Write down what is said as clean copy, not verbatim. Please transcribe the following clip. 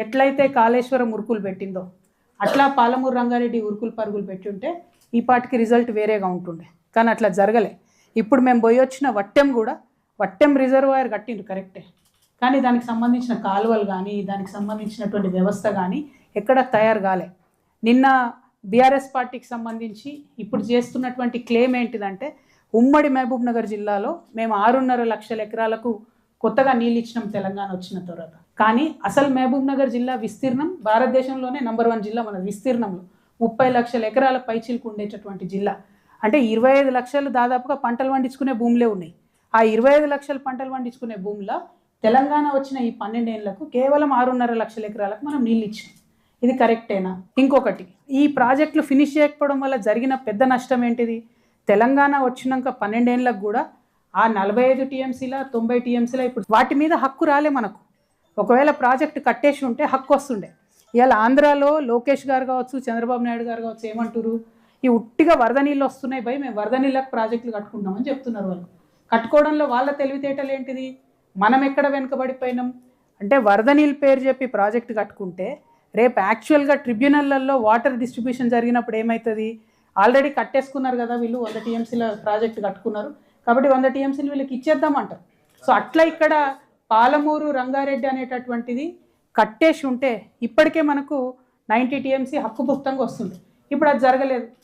ఎట్లయితే కాళేశ్వరం ఉరుకులు పెట్టిందో అట్లా పాలమూరు రంగారెడ్డి ఉరుకులు పరుగులు పెట్టి ఉంటే ఈ పాటికి రిజల్ట్ వేరేగా ఉంటుండే. కానీ అట్లా జరగలే. ఇప్పుడు మేము పోయి వచ్చిన వట్టెం రిజర్వాయర్ కట్టిండ్రు కరెక్టే, కానీ దానికి సంబంధించిన కాలువలు కానీ దానికి సంబంధించినటువంటి వ్యవస్థ కానీ ఎక్కడ తయారు కాలే. నిన్న బీఆర్ఎస్ పార్టీకి సంబంధించి ఇప్పుడు చేస్తున్నటువంటి క్లెయిమ్ ఏంటిదంటే ఉమ్మడి మహబూబ్ నగర్ జిల్లాలో మేము 6.5 లక్షల ఎకరాలకు కొత్తగా నీళ్ళు ఇచ్చినాం తెలంగాణ వచ్చిన తర్వాత. కానీ అసలు మహబూబ్ నగర్ జిల్లా విస్తీర్ణం భారతదేశంలోనే నంబర్ 1 జిల్లా. మన విస్తీర్ణంలో 30 లక్షల ఎకరాల పైచీలకు ఉండేటటువంటి జిల్లా. అంటే 25 లక్షలు దాదాపుగా పంటలు పండించుకునే భూములే ఉన్నాయి. ఆ 25 లక్షల పంటలు పండించుకునే భూముల తెలంగాణ వచ్చిన ఈ 12 ఏళ్లకు కేవలం 6.5 లక్షల ఎకరాలకు మనం నీళ్ళు ఇచ్చినాం. ఇది కరెక్టేనా? ఇంకొకటి, ఈ ప్రాజెక్టులు ఫినిష్ చేయకపోవడం వల్ల జరిగిన పెద్ద నష్టం ఏంటిది? తెలంగాణ వచ్చినాక 12 ఏళ్ళకు కూడా ఆ 45 టీఎంసీల 90 టీఎంసీల ఇప్పుడు వాటి మీద హక్కు రాలే మనకు. ఒకవేళ ప్రాజెక్టు కట్టేసి ఉంటే హక్కు వస్తుండే. ఇవాళ ఆంధ్రాలో లోకేష్ గారు కావచ్చు, చంద్రబాబు నాయుడు గారు కావచ్చు ఏమంటారు, ఈ ఉట్టిగా వరద నీళ్ళు వస్తున్నాయి భయ్, మేము వరద నీళ్ళకు ప్రాజెక్టులు కట్టుకుంటామని చెప్తున్నారు. వాళ్ళు కట్టుకోవడంలో వాళ్ళ తెలివితేటలు ఏంటిది? మనం ఎక్కడ వెనుకబడిపోయినాం అంటే వరద నీళ్ళు పేరు చెప్పి ప్రాజెక్టు కట్టుకుంటే రేపు యాక్చువల్గా ట్రిబ్యునల్లలో వాటర్ డిస్ట్రిబ్యూషన్ జరిగినప్పుడు ఏమవుతుంది? ఆల్రెడీ కట్టేసుకున్నారు కదా వీళ్ళు, 100 టీఎంసీల ప్రాజెక్టు కట్టుకున్నారు కాబట్టి 100 టీఎంసీలు వీళ్ళకి ఇచ్చేద్దామంటారు. సో అట్లా ఇక్కడ పాలమూరు రంగారెడ్డి అనేటటువంటిది కట్టేసి ఉంటే ఇప్పటికే మనకు 90 టీఎంసీ హక్కుభుక్తంగా వస్తుంది. ఇప్పుడు అది జరగలేదు.